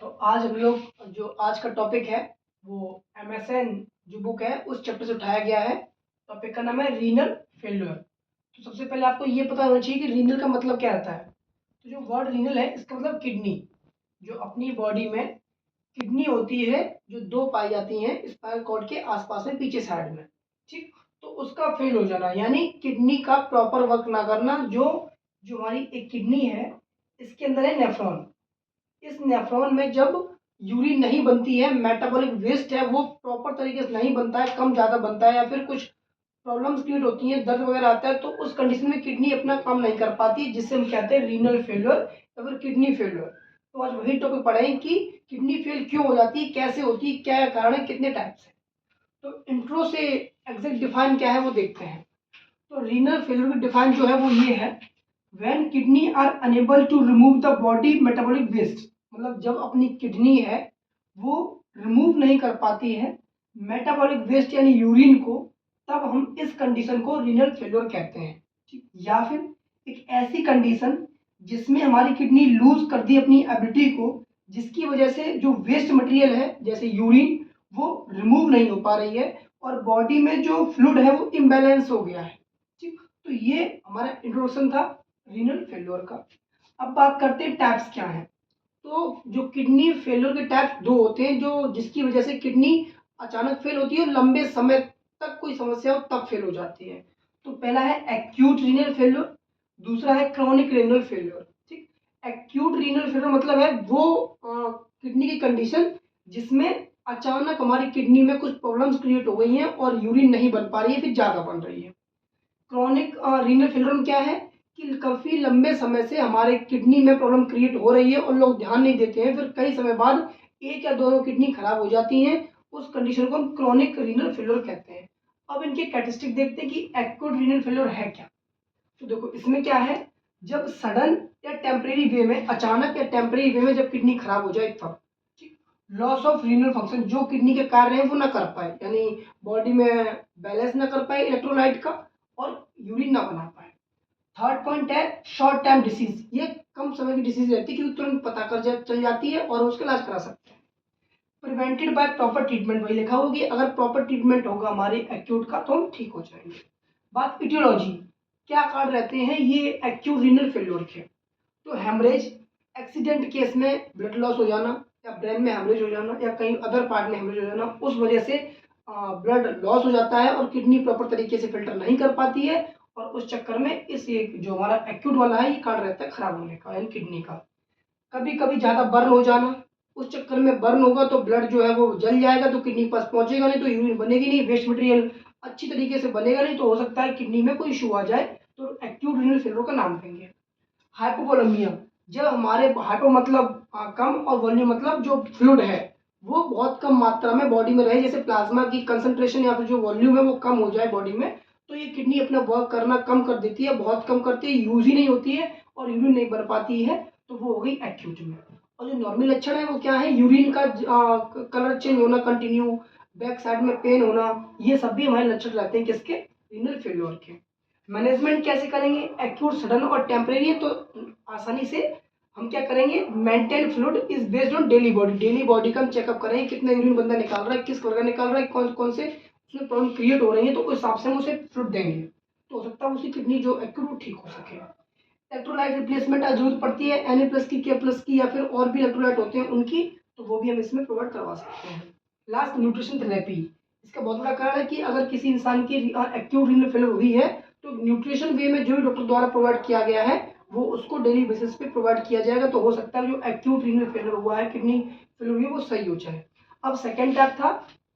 तो आज हम लोग जो आज का टॉपिक है वो एमएसएन जो बुक है उस चैप्टर से उठाया गया है। टॉपिक का नाम है रीनल फेल्योर। तो सबसे पहले आपको ये पता होना चाहिए कि रीनल का मतलब क्या रहता है। तो जो वर्ड रीनल है इसका मतलब किडनी। जो अपनी बॉडी में किडनी होती है जो दो पाई जाती हैं स्पाइनल कॉर्ड के आसपास में पीछे साइड में। ठीक। तो उसका फेल हो जाना यानी किडनी का प्रॉपर वर्क ना करना। जो जो हमारी एक किडनी है इसके अंदर है नेफ्रॉन। इस नेफ्रॉन में जब यूरिन नहीं बनती है, मेटाबॉलिक वेस्ट है वो प्रॉपर तरीके से नहीं बनता है, कम ज़्यादा बनता है या फिर कुछ प्रॉब्लम्स क्रिएट होती हैं, दर्द वगैरह आता है, तो उस कंडीशन में किडनी अपना काम नहीं कर पाती, जिससे हम कहते हैं रीनल फेल्योर या फिर किडनी फेल्योर। तो आज वही टॉपिक पढ़ेंगे कि किडनी फेल क्यों हो जाती है, कैसे होती है, क्या कारण है, कितने टाइप्स है। तो इंट्रो से एग्जैक्ट डिफाइन क्या है वो देखते हैं। तो रीनल फेल्योर की डिफाइन जो है वो ये है, when kidney are unable to remove the body metabolic waste. मतलब जब अपनी किडनी है वो रिमूव नहीं कर पाती है मेटाबॉलिक वेस्ट यानी यूरिन को, तब हम इस कंडीशन को रीनल फेल्योर कहते हैं। ठीक। या फिर एक ऐसी कंडीशन जिसमें हमारी किडनी लूज कर दी अपनी एबिलिटी को, जिसकी वजह से जो वेस्ट मटेरियल है जैसे यूरिन वो रिमूव नहीं हो पा रही है और बॉडी में जो फ्लूइड है वो इम्बैलेंस हो गया है। ठीक। तो ये हमारा इंट्रोडक्शन था रीनल फेल्योर का। अब बात करते हैं टाइप्स क्या हैं। तो जो किडनी फेल्योर के टाइप्स दो होते हैं, जो जिसकी वजह से किडनी अचानक फेल होती है और लंबे समय तक कोई समस्या हो तब फेल हो जाती है। तो पहला है एक्यूट रीनल फेल्योर, दूसरा है क्रॉनिक रीनल फेल्योर। ठीक। एक्यूट रीनल फेल्योर मतलब है वो किडनी की कंडीशन जिसमें अचानक हमारी किडनी में कुछ प्रॉब्लम्स क्रिएट हो गई हैं और यूरिन नहीं बन पा रही है, फिर ज़्यादा बन रही है। क्रॉनिक रीनल फेल्योर में क्या है कि काफ़ी लंबे समय से हमारे किडनी में प्रॉब्लम क्रिएट हो रही है और लोग ध्यान नहीं देते हैं, फिर कई समय बाद एक या दोनों किडनी खराब हो जाती हैं। उस कंडीशन को हम क्रॉनिक रीनल फेल्योर कहते हैं। अब इनके कैरेक्टरिस्टिक देखते हैं कि एक्यूट रीनल फेल्योर है क्या। तो देखो इसमें क्या है, जब सडन या टेम्परेरी वे में, अचानक या टेम्परेरी वे में जब किडनी खराब हो जाए तब। ठीक। लॉस ऑफ रीनल फंक्शन, जो किडनी के कार्य हैं वो ना कर पाए, यानी बॉडी में बैलेंस ना कर पाए इलेक्ट्रोलाइट का और यूरिन ना बना पाए। थर्ड पॉइंट है शॉर्ट टाइम डिसीज। ये कम समय की डिसीज रहती है क्योंकि तुरंत पता कर चल जाती है और उसका इलाज करा सकते हैं। प्रिवेंटेड बाय प्रॉपर ट्रीटमेंट, वही लिखा होगा कि अगर प्रॉपर ट्रीटमेंट होगा हमारे एक्यूट का तो हम ठीक हो जाएंगे। बात इटियोलॉजी, क्या कारण रहते हैं ये एक्यूट रीनल फेल्योर के। तो हेमरेज, एक्सीडेंट केस में ब्लड लॉस हो जाना या ब्रेन में हेमरेज हो जाना या कहीं अदर पार्ट में हेमरेज हो जाना, उस वजह से ब्लड लॉस हो जाता है और किडनी प्रॉपर तरीके से फिल्टर नहीं कर पाती है और उस चक्कर में इस एक जो हमारा एक्यूट वाला है ये कारण रहता है खराब होने का यानी किडनी का। कभी कभी ज़्यादा बर्न हो जाना, उस चक्कर में बर्न होगा तो ब्लड जो है वो जल जाएगा तो किडनी के पास पहुंचेगा नहीं, तो यूरिन बनेगी नहीं, वेस्ट मटेरियल अच्छी तरीके से बनेगा नहीं, तो हो सकता है किडनी में कोई इशू आ जाए, तो एक्यूट रीनल फेल्योर का नाम देंगे। हाइपोवोलेमिया, जब हमारे हाइपो मतलब कम और वॉल्यूम मतलब जो फ्लूइड है वो बहुत कम मात्रा में बॉडी में रहे, जैसे प्लाज्मा की कंसंट्रेशन या फिर जो वॉल्यूम है वो कम हो जाए बॉडी में, तो ये किडनी अपना वर्क करना कम कर देती है, बहुत कम करती है, यूज ही नहीं होती है और यूरिन नहीं बन पाती है, तो वो हो गई एक्यूट में। और जो नॉर्मल लक्षण है वो क्या है, यूरिन का कलर चेंज होना कंटिन्यू, बैक साइड में पेन होना, ये सब भी हमारे लक्षण रहते हैं किसके, रीनल फेल्योर के। मैनेजमेंट कैसे करेंगे, एक्यूट सडन और टेम्परेरी है तो आसानी से हम क्या करेंगे, maintain fluid is based on daily body. Daily body का हम चेकअप करेंगे कितना यूरिन बंदा निकाल रहा है, किस कलर का निकाल रहा है, कौन कौन से उसमें प्रॉब्लम क्रिएट हो रही है, तो उस हिसाब से हम उसे फ्लूइड देंगे, तो हो सकता है उसकी किडनी जो एक्यूट ठीक हो सके। इलेक्ट्रोलाइट रिप्लेसमेंट जरूरत पड़ती है Na प्लस की, K प्लस की या फिर और भी इलेक्ट्रोलाइट होते हैं उनकी, तो वो भी हम इसमें प्रोवाइड करवा सकते हैं। लास्ट न्यूट्रिशन थेरेपी, इसका बहुत बड़ा कारण है कि अगर किसी इंसान की एक्यूट रीनल फेलियर हुई है तो न्यूट्रिशन वे में जो भी डॉक्टर द्वारा प्रोवाइड किया गया है वो उसको डेली बेसिस पे प्रोवाइड किया जाएगा, तो हो सकता है जो एक्यूट रीनल फेलियर हुआ है, किडनी फेलियर हुई है, वो सही हो जाए। अब सेकेंड टाइप था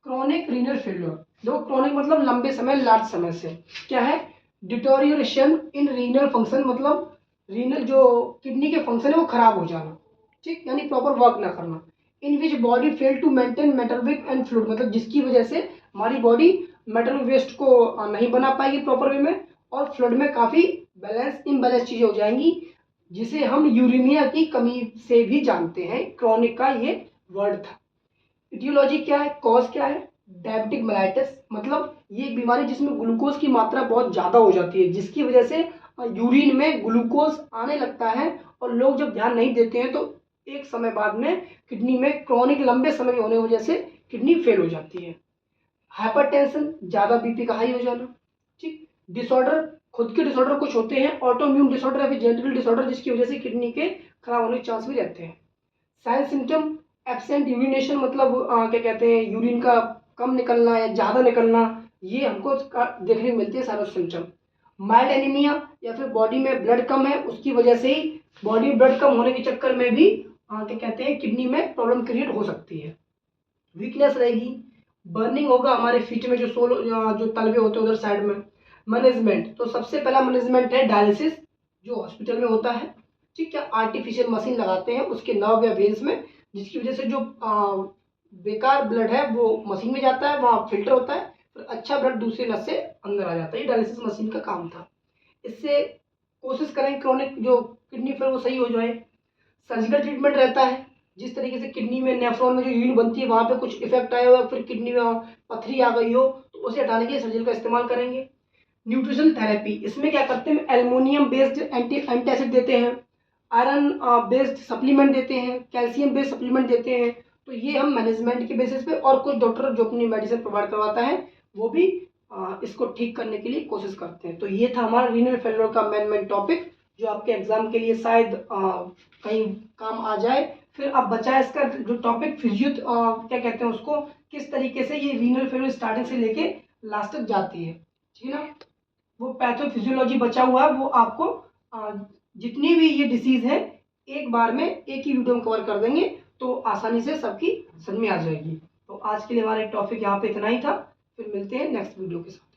क्रॉनिक रीनल फेलियर। देखो क्रॉनिक मतलब लंबे समय, लार्ज समय से, क्या है, डिटोरियोरेशन इन रीनल फंक्शन, मतलब रीनल जो किडनी के फंक्शन है वो खराब हो जाना। ठीक, यानी प्रॉपर वर्क ना करना। In which body fail to maintain metabolic and fluid, मतलब जिसकी वजह से हमारी बॉडी मेटल वेस्ट को नहीं बना पाएगी प्रॉपर वे में और फ्लूइड में काफ़ी बैलेंस इम्बैलेंस चीज़ें हो जाएंगी, जिसे हम यूरेनिया की कमी से भी जानते हैं। क्रॉनिक का ये वर्ड था। इटियोलॉजी क्या है, कॉज क्या है, डायबिटिक मेलाइटिस, मतलब ये एक बीमारी जिसमें ग्लूकोज की मात्रा बहुत ज़्यादा हो जाती है, जिसकी वजह से यूरिन में ग्लूकोज आने लगता है और लोग जब ध्यान नहीं देते हैं तो एक समय बाद में किडनी में क्रॉनिक लंबे समय के होने की वजह से किडनी फेल हो जाती है। हाइपरटेंशन, ज़्यादा बीपी का हाई हो जाना। ठीक, डिसऑर्डर, खुद के डिसऑर्डर कुछ होते हैं, ऑटोइम्यून डिसऑर्डर या फिर जेनेटिकल डिसऑर्डर, जिसकी वजह से किडनी के खराब होने के चांस भी रहते हैं। साइन सिम्टम, एब्सेंट यूरिनेशन, मतलब क्या कहते हैं, यूरिन का कम निकलना या ज़्यादा निकलना, ये हमको देखने को मिलती है सारे सिम्टम। माइल्ड एनीमिया या फिर बॉडी में ब्लड कम है, उसकी वजह से ही बॉडी में ब्लड कम होने के चक्कर में भी क्या कहते हैं, किडनी में प्रॉब्लम क्रिएट हो सकती है। वीकनेस रहेगी, बर्निंग होगा हमारे फीट में, जो तलवे होते हैं उधर साइड में। मैनेजमेंट, तो सबसे पहला मैनेजमेंट है डायलिसिस, जो हॉस्पिटल में होता है। ठीक है, आर्टिफिशियल मशीन लगाते हैं उसके नर्व या वेन्स में, जिसकी वजह से जो बेकार ब्लड है वो मशीन में जाता है, वहाँ फिल्टर होता है, फिर अच्छा ब्लड दूसरे नस से अंदर आ जाता है। ये डायलिसिस मशीन का काम था। इससे कोशिश करें क्रोनिक जो किडनी फेल वो सही हो जाए। सर्जिकल ट्रीटमेंट रहता है, जिस तरीके से किडनी में नेफ्रॉन में जो यूरिन बनती है वहाँ पे कुछ इफेक्ट आया हो, फिर किडनी में पथरी आ गई हो, तो उसे हटाने के लिए सर्जिकल का इस्तेमाल करेंगे। न्यूट्रिशन थेरेपी, इसमें क्या करते हैं, एल्युमिनियम बेस्ड एंटासिड देते हैं, आयरन बेस्ड सप्लीमेंट देते हैं, कैल्शियम बेस्ड सप्लीमेंट देते हैं। तो ये हम मैनेजमेंट के बेसिस पे, और कुछ डॉक्टर जो अपनी मेडिसिन प्रोवाइड करवाता है वो भी इसको ठीक करने के लिए कोशिश करते हैं। तो ये था हमारा रीनल फेल्योर का मेन टॉपिक, जो आपके एग्जाम के लिए शायद कहीं काम आ जाए। फिर अब बचा है इसका जो टॉपिक फिजियो, क्या कहते हैं उसको, किस तरीके से ये रीनल फेल्योर स्टार्टिंग से लेके लास्ट तक जाती है। ठीक है ना, वो पैथोफिजियोलॉजी बचा हुआ है, वो आपको जितनी भी ये डिसीज है एक बार में एक ही वीडियो में कवर कर देंगे, तो आसानी से सबकी समझ में आ जाएगी। तो आज के लिए हमारा टॉपिक यहाँ पे इतना ही था, फिर मिलते हैं नेक्स्ट वीडियो के साथ।